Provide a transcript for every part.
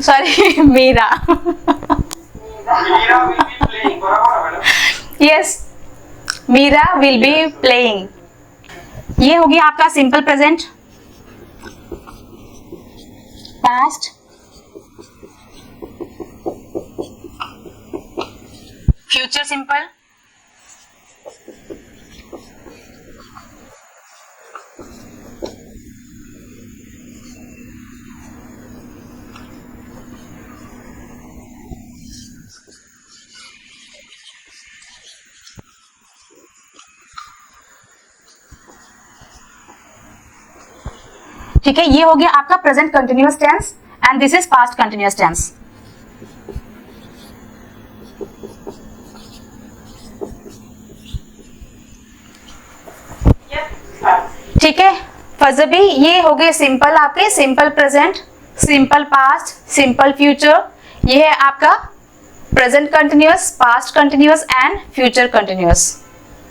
Sorry Meera. Yes, Meera will be playing. ये हो गया आपका simple present, past, future simple, ठीक है। ये हो गया आपका present continuous tense and this is past continuous tense. ठीक है फजबी, ये हो गए सिंपल आपके, simple present, simple past, simple future. ये है आपका present continuous, past continuous and future continuous.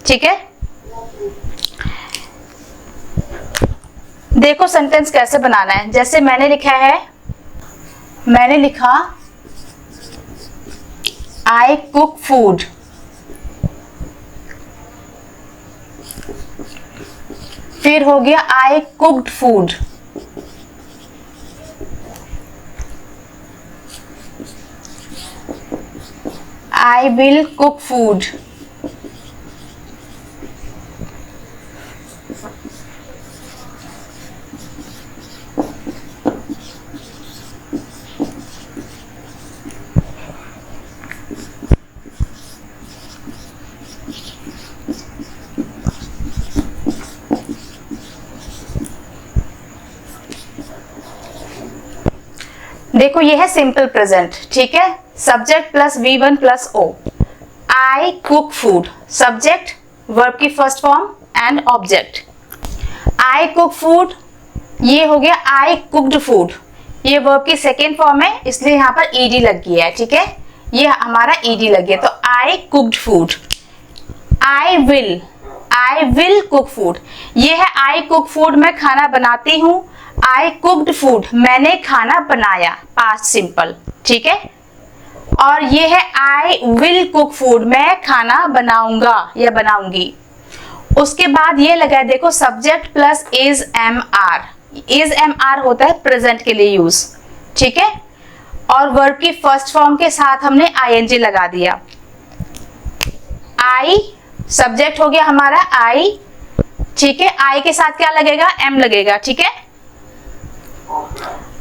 ठीक है, देखो सेंटेंस कैसे बनाना है। जैसे मैंने लिखा है, मैंने लिखा आई कुक फूड, फिर हो गया I cooked food, I will cook food, देखो ये है सिंपल प्रेजेंट। ठीक है, subject plus V1 plus O। I cook food, subject, verb की first form and object. I cook food, ये हो गया आई कुक्ड फूड, ये वर्ब की सेकेंड फॉर्म है इसलिए यहाँ पर ed लग गया है। ठीक है, ये हमारा ed लग गया, तो I cooked food. I will cook food, ये है आई कुक फूड, मैं खाना बनाती हूँ। आई कुक्ड फूड, मैंने खाना बनाया, पास्ट सिंपल। ठीक है, और ये है आई विल कुक फूड, मैं खाना बनाऊंगा या बनाऊंगी। उसके बाद ये लगा है, देखो subject plus is am are, is am are होता है प्रेजेंट के लिए यूज। ठीक है, और वर्ब की फर्स्ट फॉर्म के साथ हमने ing लगा दिया। आई सब्जेक्ट हो गया हमारा आई। ठीक है, आई के साथ क्या लगेगा, एम लगेगा। ठीक है,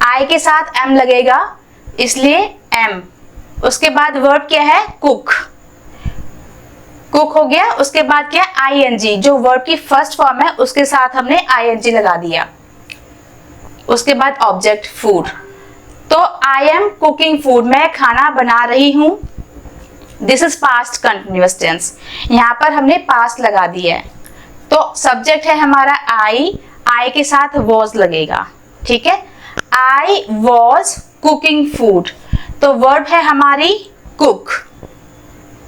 आई के साथ एम लगेगा इसलिए एम। उसके बाद वर्ब क्या है, कुक, कुक हो गया। उसके बाद क्या, ing, जो वर्ब की फर्स्ट फॉर्म है उसके साथ हमने ing लगा दिया। उसके बाद ऑब्जेक्ट फूड, तो आई एम कुकिंग फूड, मैं खाना बना रही हूं। This is past continuous tense, यहां पर हमने पास्ट लगा दिया है। तो सब्जेक्ट है हमारा आई के साथ वॉज लगेगा। ठीक है, आई वॉज कुकिंग फूड, तो वर्ब है हमारी कुक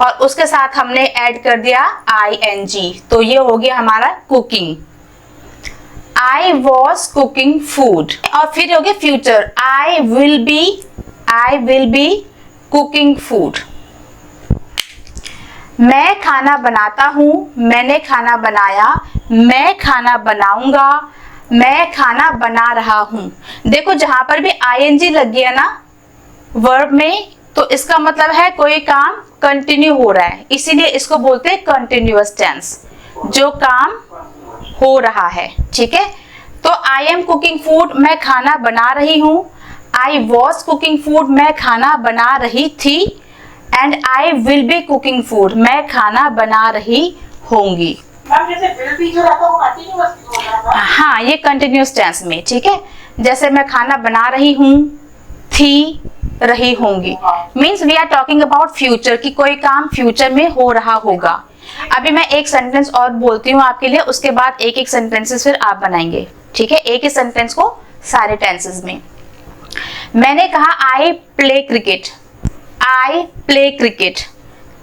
और उसके साथ हमने ऐड कर दिया ing, तो ये हो गया हमारा cooking. I was cooking food, और फिर हो गया future, I will B cooking food. मैं खाना बनाता हूं, मैंने खाना बनाया, मैं खाना बनाऊंगा, मैं खाना बना रहा हूं। देखो जहां पर भी ing लग गया ना वर्ब में, तो इसका मतलब है कोई काम कंटिन्यू हो रहा है, इसीलिए इसको बोलते हैं कंटिन्यूअस टेंस, जो काम हो रहा है। ठीक है, तो आई एम कुकिंग फूड, मैं खाना बना रही हूं। आई वॉज कुकिंग फूड, मैं खाना बना रही थी। And I will B cooking food, मैं खाना बना रही होंगी। जैसे विल बी जो रहता है वो कंटिन्यूअस होता है। हाँ, ये कंटिन्यूअस टेंस में। ठीक है, जैसे मैं खाना बना रही हूँ, थी, रही होंगी, means we are talking about future, कि कोई काम फ्यूचर में हो रहा होगा। अभी मैं एक सेंटेंस और बोलती हूँ आपके लिए, उसके बाद एक एक सेंटेंसेस फिर आप बनाएंगे। ठीक है, एक ही सेंटेंस को सारे टेंसेस में। मैंने कहा I play cricket, I play cricket,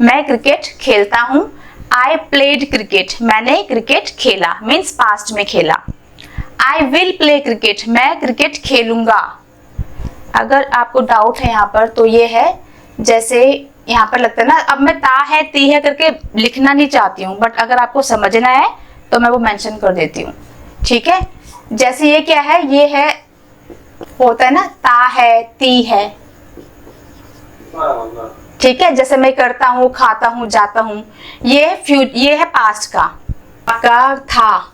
मैं क्रिकेट खेलता हूँ। आई प्लेड क्रिकेट, मैंने क्रिकेट खेला, मीन्स पास्ट में खेला। आई विल प्ले क्रिकेट, मैं क्रिकेट खेलूंगा। अगर आपको डाउट है यहाँ पर तो ये है, जैसे यहाँ पर लगता है ना, अब मैं ता है ती है करके लिखना नहीं चाहती हूँ, बट अगर आपको समझना है तो मैं वो मेंशन कर देती हूँ, ठीक है। जैसे ये क्या है, ये है, होता है ना ता है ती है, ठीक है। जैसे मैं करता हूँ, खाता हूँ, जाता हूँ, ये है पास्ट का था,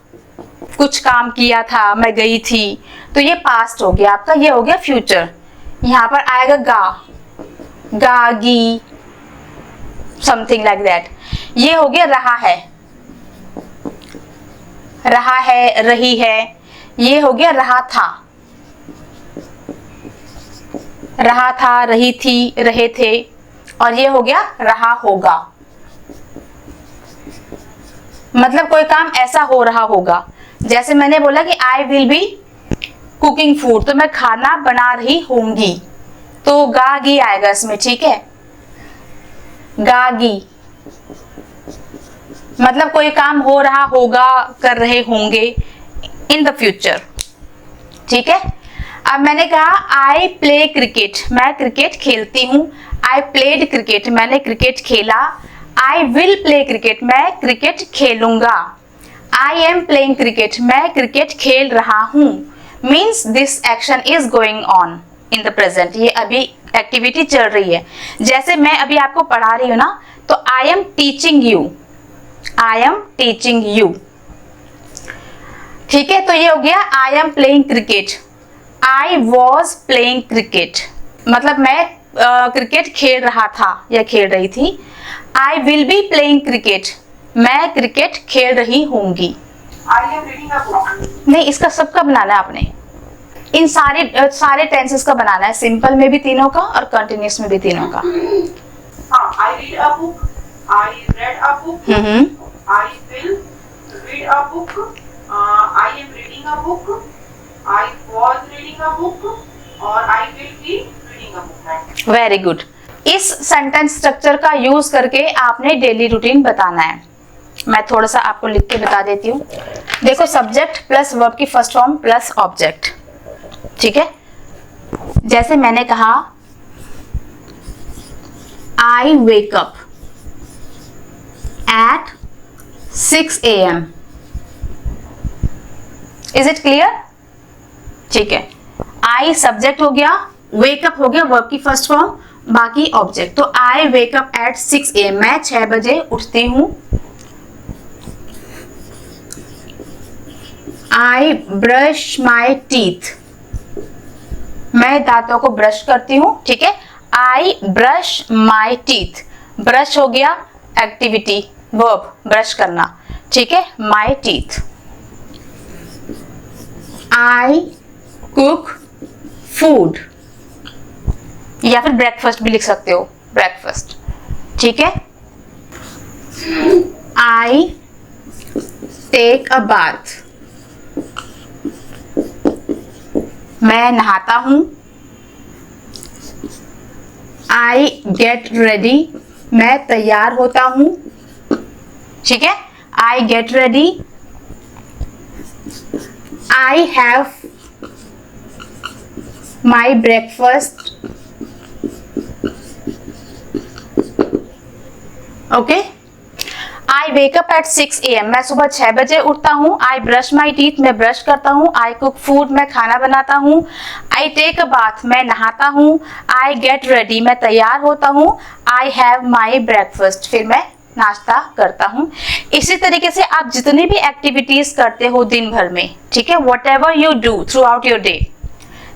कुछ काम किया था, मैं गई थी, तो ये पास्ट हो गया आपका, ये हो गया फ्यूचर। यहाँ पर आएगा गागी, समथिंग लाइक दैट। ये हो गया रहा है, रही है। ये हो गया रहा था, रही थी, रहे थे। और ये हो गया रहा होगा, मतलब कोई काम ऐसा हो रहा होगा। जैसे मैंने बोला कि आई विल बी कुकिंग फूड, तो मैं खाना बना रही होंगी, तो गागी आएगा इसमें, ठीक है। गागी मतलब कोई काम हो रहा होगा, कर रहे होंगे, इन द फ्यूचर, ठीक है। अब मैंने कहा आई प्ले क्रिकेट, मैं क्रिकेट खेलती हूँ। आई प्लेड क्रिकेट, मैंने क्रिकेट खेला। आई विल प्ले क्रिकेट, मैं क्रिकेट खेलूंगा। आई एम प्लेइंग क्रिकेट, मैं क्रिकेट खेल रहा हूँ। Means this action is going on in the present, ये अभी एक्टिविटी चल रही है। जैसे मैं अभी आपको पढ़ा रही हूँ ना, तो I am teaching you, I am teaching you, ठीक है। तो ये हो गया I am playing cricket. I was playing cricket, मतलब मैं क्रिकेट खेल रहा था या खेल रही थी। आई विल बी प्लेइंग क्रिकेट, मैं क्रिकेट खेल रही होंगी। आई एम रीडिंग अ बुक। नहीं, इसका सबका बनाना है आपने, इन सारे टेंसेस का बनाना है, सिंपल में भी तीनों का और कंटिन्यूअस में भी तीनों का। हाँ, I read a book, I read a book, I will read a book, I am reading a book, I was reading a book और I will be reading a book. Very good. इस sentence structure का use करके आपने daily routine बताना है। मैं थोड़ा सा आपको लिख के बता देती हूँ। देखो, सब्जेक्ट प्लस वर्ब की फर्स्ट फॉर्म प्लस ऑब्जेक्ट, ठीक है। जैसे मैंने कहा I wake up at 6 AM, is it clear? ठीक है, आई सब्जेक्ट हो गया, वेकअप हो गया वर्ब की फर्स्ट फॉर्म, बाकी ऑब्जेक्ट। तो आई वेकअप एट 6 AM, मैं 6 बजे उठती हूँ। आई ब्रश माई टीथ, मैं दांतों को ब्रश करती हूँ, ठीक है। I brush my teeth, brush हो गया एक्टिविटी, वर्ब ब्रश करना, ठीक है। My teeth. I cook food, या फिर ब्रेकफास्ट भी लिख सकते हो, ब्रेकफास्ट, ठीक है। आई टेक अ बाथ, मैं नहाता हूं। आई गेट रेडी, मैं तैयार होता हूं, ठीक है। I get ready. I have my breakfast, okay. I wake up at 6 AM, मैं सुबह 6 बजे उठता हूँ। आई ब्रश माई टीथ, मैं ब्रश करता हूँ। आई कुक फूड, मैं खाना बनाता हूँ। आई टेक अ बाथ, मैं नहाता हूँ। आई गेट रेडी, मैं तैयार होता हूँ। आई हैव माई ब्रेकफास्ट, फिर मैं नाश्ता करता हूँ। इसी तरीके से आप जितनी भी एक्टिविटीज करते हो दिन भर में, ठीक है, what ever you do through out your day,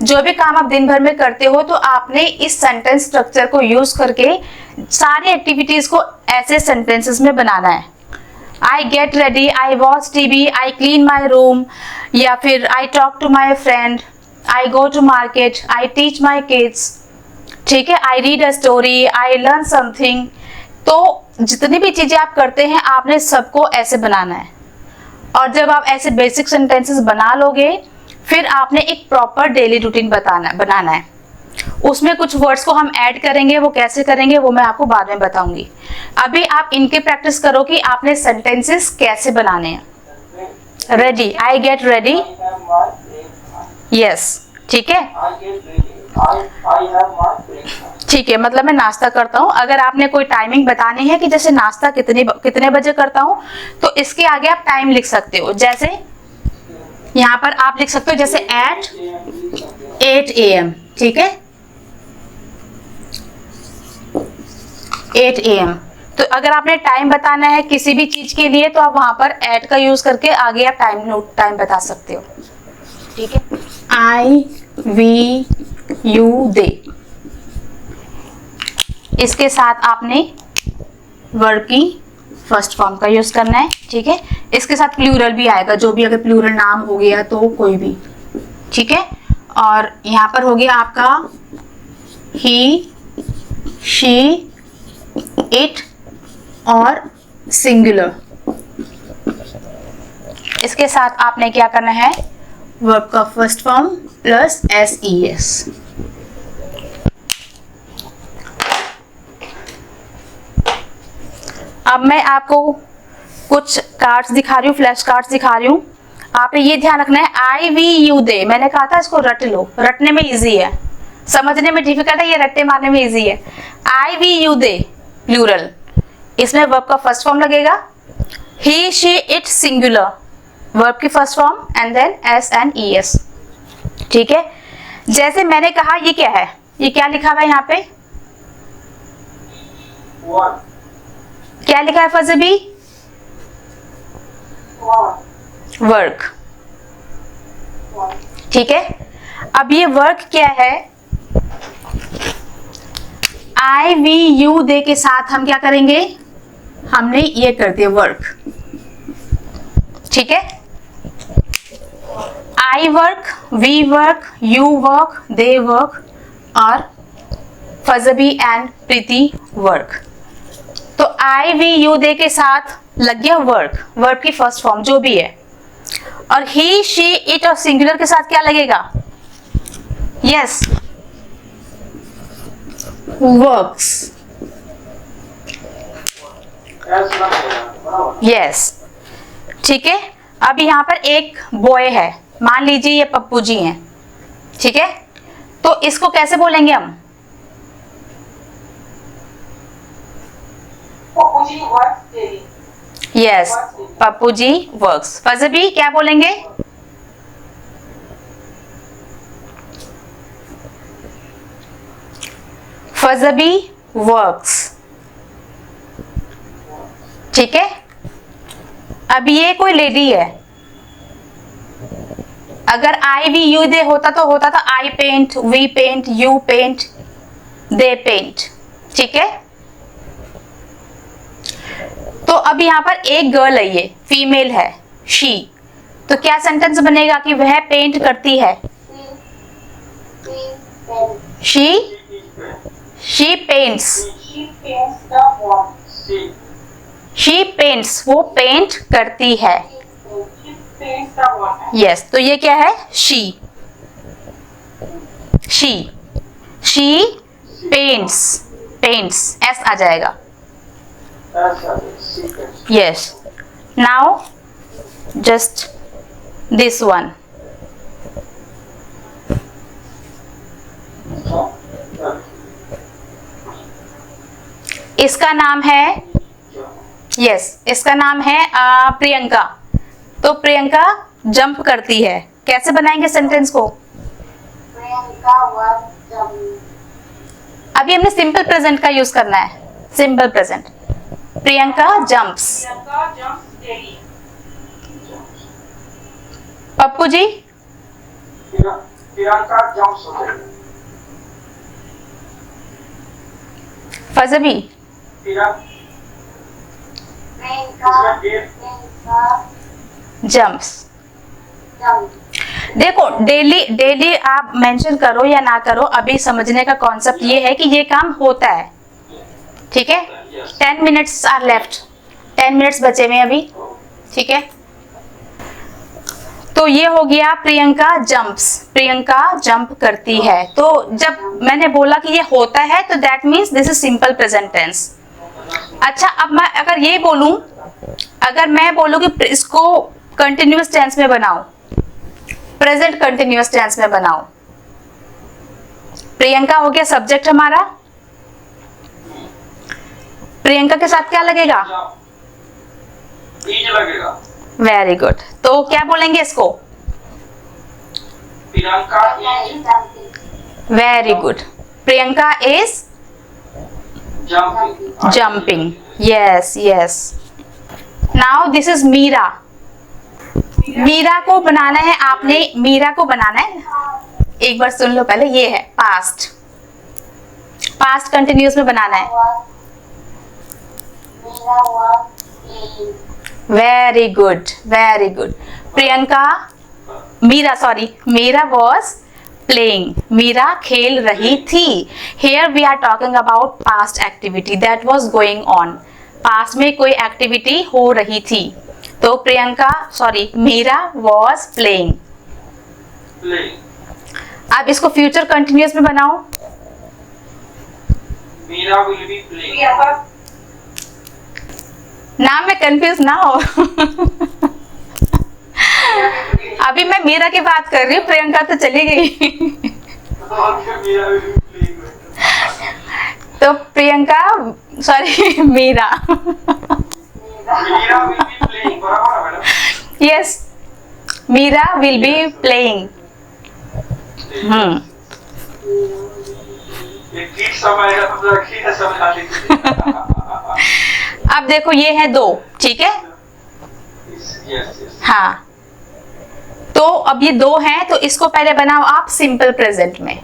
जो भी काम आप दिन भर में करते हो, तो आपने इस सेंटेंस स्ट्रक्चर को यूज करके सारी एक्टिविटीज को ऐसे सेंटेंसेस में बनाना है। I get ready, I watch TV, I clean my room, या फिर I talk to my friend, I go to market, I teach my kids, ठीक है। I read a story, I learn something. तो जितनी भी चीजें आप करते हैं, आपने सबको ऐसे बनाना है। और जब आप ऐसे बेसिक सेंटेंसेस बना लोगे, फिर आपने एक प्रॉपर डेली रूटीन बनाना है। उसमें कुछ वर्ड्स को हम ऐड करेंगे, वो कैसे करेंगे वो मैं आपको बाद में बताऊंगी। अभी आप इनके प्रैक्टिस करो कि आपने सेंटेंसेस कैसे बनाने हैं। रेडी, आई गेट रेडी, यस, ठीक है। I have my breakfast. ठीक है, मतलब मैं नाश्ता करता हूँ। अगर आपने कोई टाइमिंग बतानी है कि जैसे नाश्ता कितने बजे करता हूँ, तो इसके आगे आप टाइम लिख सकते हो। जैसे यहाँ पर आप लिख सकते हो जैसे एट 8 AM, ठीक है, 8 AM। तो अगर आपने टाइम बताना है किसी भी चीज के लिए, तो आप वहां पर एट का यूज करके आगे आप टाइम बता सकते हो, ठीक है। आई वी यू दे, इसके साथ आपने वर्ब की फर्स्ट फॉर्म का यूज करना है, ठीक है। इसके साथ प्लूरल भी आएगा, जो भी अगर प्लूरल नाम हो गया तो कोई भी, ठीक है। और यहाँ पर हो गया आपका ही, शी, इट और सिंगुलर। इसके साथ आपने क्या करना है, वर्ब का फर्स्ट फॉर्म प्लस SES। अब मैं आपको कुछ कार्ड्स दिखा रही हूँ, फ्लैश कार्ड्स दिखा रही हूँ। आपने ये ध्यान रखना है, आई वी यू दे, मैंने कहा था इसको रट लो, रटने में इजी है, समझने में डिफिकल्ट है, ये रट्टे मारने में इजी है। I we you they plural, इसमें वर्ब का फर्स्ट फॉर्म लगेगा, he she it singular, verb की first form and then S and ES, ठीक है। जैसे मैंने कहा, ये क्या है, ये क्या लिखा हुआ है यहाँ पे, क्या लिखा है फजबी, वर्क, ठीक है। अब ये वर्क क्या है, आई वी यू दे के साथ हम क्या करेंगे, हमने ये कर दिया वर्क, ठीक है। I work, we work, you work, they work और फजबी एंड प्रीति वर्क। तो आई वी यू दे के साथ लग गया वर्क, वर्ब की फर्स्ट फॉर्म जो भी है। और ही, शी, इट और सिंगुलर के साथ क्या लगेगा, यस, वर्क्स, यस, ठीक है। अब यहाँ पर एक बॉय है, मान लीजिए ये पप्पू जी हैं, ठीक है। तो इसको कैसे बोलेंगे हम, यस, पप्पू जी वर्क्स। फजबी क्या बोलेंगे, फजबी वर्क्स, ठीक है। अब ये कोई लेडी है, अगर आई वी यू दे होता तो होता था I paint, we paint, you paint, they paint, ठीक है। तो अब यहाँ पर एक गर्ल है, ये फीमेल है, शी, तो क्या सेंटेंस बनेगा कि वह पेंट करती है, शी पेंट्स, शी पेंट्स, वो पेंट करती है, यस। तो ये क्या है, she, she paints, paints S आ जाएगा, yes. Now just this one, इसका नाम है, yes, इसका नाम है प्रियंका। तो प्रियंका जंप करती है, कैसे बनाएंगे सेंटेंस को, अभी हमने सिंपल प्रेजेंट का यूज करना है, simple present. Priyanka jumps, Pappu ji, Priyanka jumps, फजबी, जंप्स। देखो डेली आप मेंशन करो या ना करो, अभी समझने का कॉन्सेप्ट ये है कि ये काम होता है, ठीक है। 10 मिनट्स आर लेफ्ट, 10 मिनट्स बचे हुए अभी, ठीक है। तो ये हो गया प्रियंका जंप्स, प्रियंका जंप करती है। तो जब मैंने बोला कि ये होता है तो that means this is simple present tense. अच्छा, अब मैं अगर ये बोलूं, अगर मैं बोलूं कि इसको कंटिन्यूअस टेंस में बनाओ, प्रेजेंट कंटिन्यूअस टेंस में बनाओ, प्रियंका हो गया सब्जेक्ट हमारा। प्रियंका के साथ क्या लगेगा? इज लगेगा। Very good. तो क्या बोलेंगे इसको? Priyanka is very good. Priyanka is jumping. Yes yes. Now this is Meera. Meera को बनाना है आपने, मीरा को बनाना है, एक बार सुन लो पहले। ये है पास्ट, पास्ट कंटिन्यूअस में बनाना है। Very good very good. Priyanka, Meera sorry, Meera was playing, Meera खेल रही थी। Here we are talking about past activity that was going on. Past में कोई एक्टिविटी हो रही थी। तो Priyanka sorry Meera was playing. अब इसको फ्यूचर कंटिन्यूअस में बनाओ। Meera will be playing. नाम में कंफ्यूज ना हो। अभी मैं मीरा की बात कर रही हूँ, प्रियंका तो चली गई। तो Priyanka sorry Meera. Meera will be playing, बराबर है madam? Yes, Meera will be playing. एक ठीक समय है, तो रखी है समय खाली। अब देखो ये है दो, ठीक है? हाँ, तो अब ये दो हैं, तो इसको पहले बनाओ आप सिंपल प्रेजेंट में।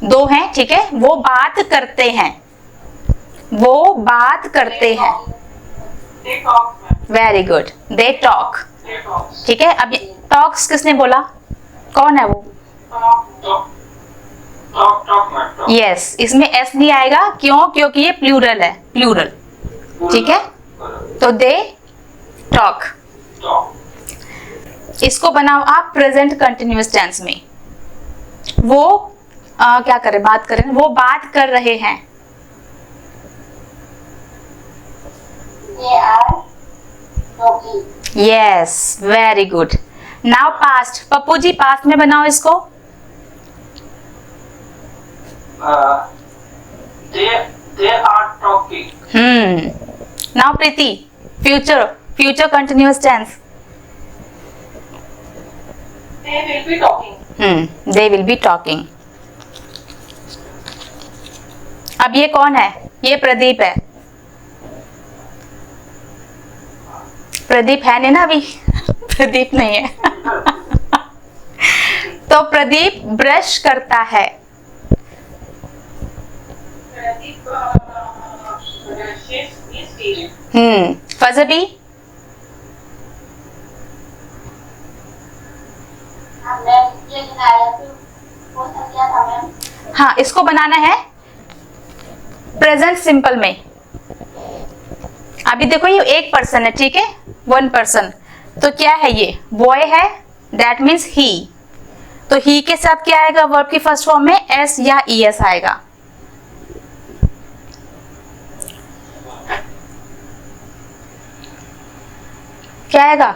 दो हैं, ठीक है? वो बात करते हैं, वो बात करते हैं। Very good. दे टॉक, ठीक है? अब टॉक्स किसने बोला? कौन है वो? यस, इसमें एस नहीं आएगा। क्यों? क्योंकि ये प्लूरल है, प्लूरल, ठीक है? तो दे टॉक। इसको बनाओ आप प्रेजेंट कंटिन्यूअस टेंस में। वो क्या करें, बात करें, वो बात कर रहे हैं। Yes, very good. Now past, Pappu ji past में बनाओ इसको। they are talking. Now Preeti, future continuous tense. They will be talking. They will be talking. अब ये कौन है? ये प्रदीप है। प्रदीप है नहीं ना अभी? प्रदीप नहीं है। तो प्रदीप ब्रश करता है। फजबी, हाँ, इसको बनाना है प्रेजेंट सिंपल में। अभी देखो ये एक पर्सन है, ठीक है? One person. तो क्या है ये? बॉय है, दैट मीन्स ही। तो ही के साथ क्या आएगा वर्ब की फर्स्ट फॉर्म में? एस या ई एस आएगा। क्या आएगा?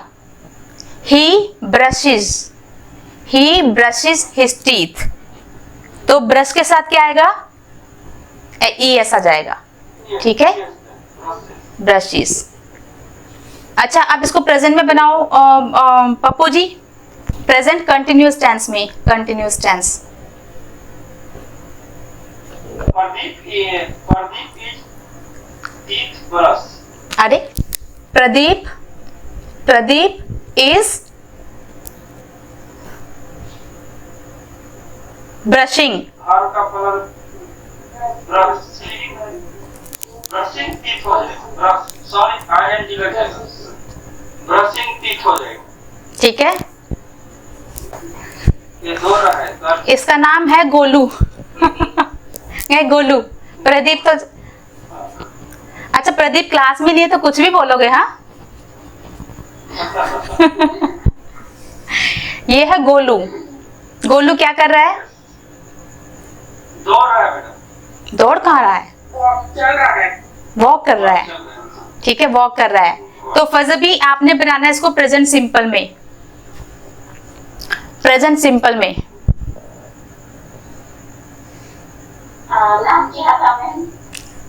ही ब्रशेस हिज टीथ। तो ब्रश के साथ क्या आएगा? ई एस आ जाएगा, ठीक है? ब्रशेस। अच्छा, अब इसको प्रेजेंट में बनाओ Pappu ji, present continuous tense में। Continuous tense. Pradeep is teeth brush. अरे प्रदीप इज ब्रशिंग। हर का कलर ब्रशिंग टीथ हो जाएगा। सॉरी आईएनजी लग जाएगा, ब्रशिंग टीथ हो जाएगा, ठीक है? ये दो रहा है। इसका नाम है गोलू। ये गोलू। प्रदीप तो अच्छा, प्रदीप क्लास में नहीं है तो कुछ भी बोलोगे, हाँ? ये है गोलू। गोलू क्या कर रहा है? दौड़ रहा है बेटा। दौड़ कहाँ रहा है? चल रहा है, वॉक कर रहा है, ठीक है? वॉक कर रहा है। तो फजबी आपने बनाना है इसको प्रेजेंट सिंपल में। प्रेजेंट सिंपल में नाम क्या था मैम?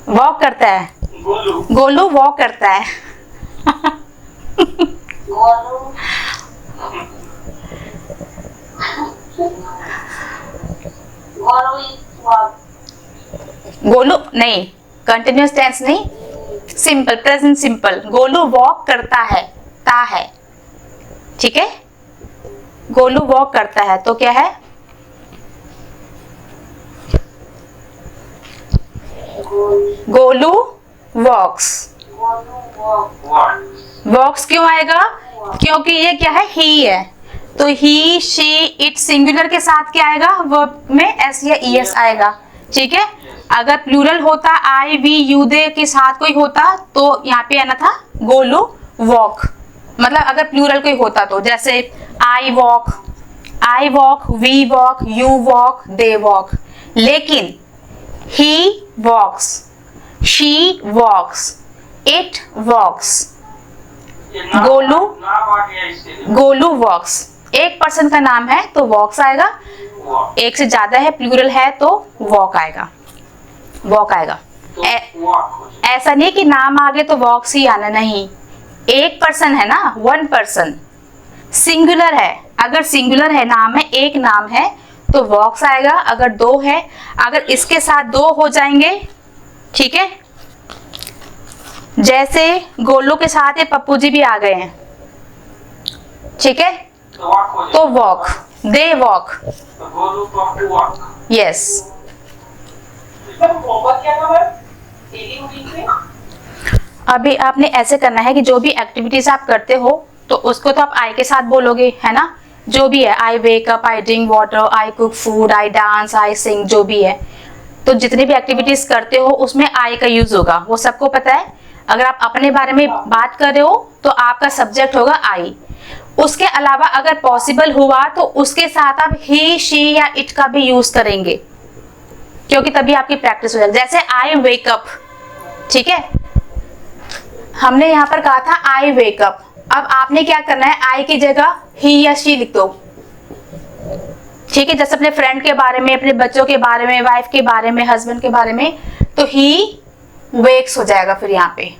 वॉक करता है। गोलू। गोलू वॉक करता है। Golu Golu is walk. गोलू नहीं, कंटिन्यूअस टेंस नहीं, simple present simple. Golu walk करता है, ता है, ठीक है। गोलू वॉक करता है तो क्या है? गोलू वॉक्स। गोलू वॉक। वॉक्स क्यों आएगा? क्योंकि ये क्या है? ही है, तो ही शी इट सिंगुलर के साथ क्या आएगा? वर्ब में एस या ईएस आएगा, ठीक है। अगर प्लूरल होता, आई वी यू दे के साथ कोई होता तो यहाँ पे आना था गोलू वॉक। मतलब अगर प्लूरल कोई होता तो, जैसे I walk, we walk, you walk, they walk. लेकिन he walks, she walks, it walks, Golu Golu walks. एक पर्सन का नाम है तो वॉक्स आएगा, एक से ज्यादा है प्लूरल है तो वॉक आएगा, वॉक आएगा। ऐसा नहीं कि नाम आगे तो वॉक्स ही आना, नहीं। एक पर्सन है ना, वन पर्सन, सिंगुलर है। अगर सिंगुलर है, नाम है, एक नाम है तो वॉक्स आएगा। अगर दो है, अगर इसके साथ दो हो जाएंगे, ठीक है, जैसे गोलू के साथ ये पप्पू जी भी आ गए हैं, ठीक है, तो walk, they walk, yes. Homework क्या था मैम डेली रूटीन में? अभी आपने ऐसे करना है कि जो भी एक्टिविटीज आप करते हो तो उसको तो आप आई के साथ बोलोगे, है ना। जो भी है, I wake up, I drink water, I cook food, I dance, I sing, जो भी है, तो जितनी भी एक्टिविटीज करते हो उसमें आई का यूज होगा, वो सबको पता है। अगर आप अपने बारे में बात कर रहे हो तो आपका सब्जेक्ट होगा आई। उसके अलावा अगर पॉसिबल हुआ तो उसके साथ आप ही, शी या इट का भी यूज करेंगे, क्योंकि तभी आपकी प्रैक्टिस हो जाएगी। जैसे आई वेक अप, ठीक है, हमने यहाँ पर कहा था आई वेक अप। अब आपने क्या करना है, आई की जगह ही या शी लिख दो, ठीक है। जैसे अपने फ्रेंड के बारे में, अपने बच्चों के बारे में, वाइफ के बारे में, हस्बैंड के बारे में, तो ही वेक्स हो जाएगा फिर यहाँ पे।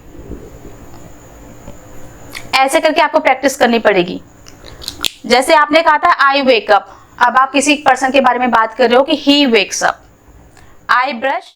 ऐसे करके आपको प्रैक्टिस करनी पड़ेगी। जैसे आपने कहा था आई वेक अप, अब आप किसी पर्सन के बारे में बात कर रहे हो कि he wakes up. I brush